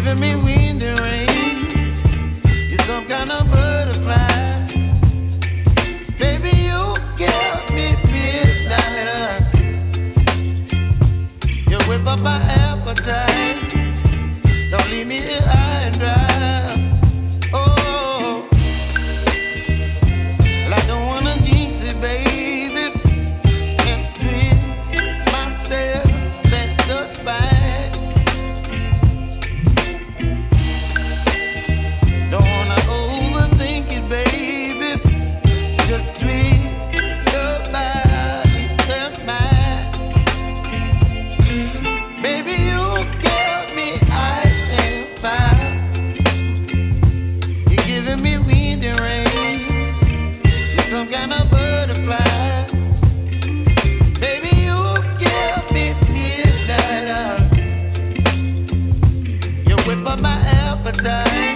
giving me wind and rain. You're some kind of butterfly. Baby, you give me midnight. You whip up my appetite. Don't leave me here high and dry. Oh, well, I don't wanna jinx it, baby, and twist myself at the spine. Don't wanna overthink it, baby. It's just twist your body and mine. Baby, you give me ice and fire. You're giving me wind and rain. You're some kind of butterfly. Baby, you give me midnight. You whip up my appetite.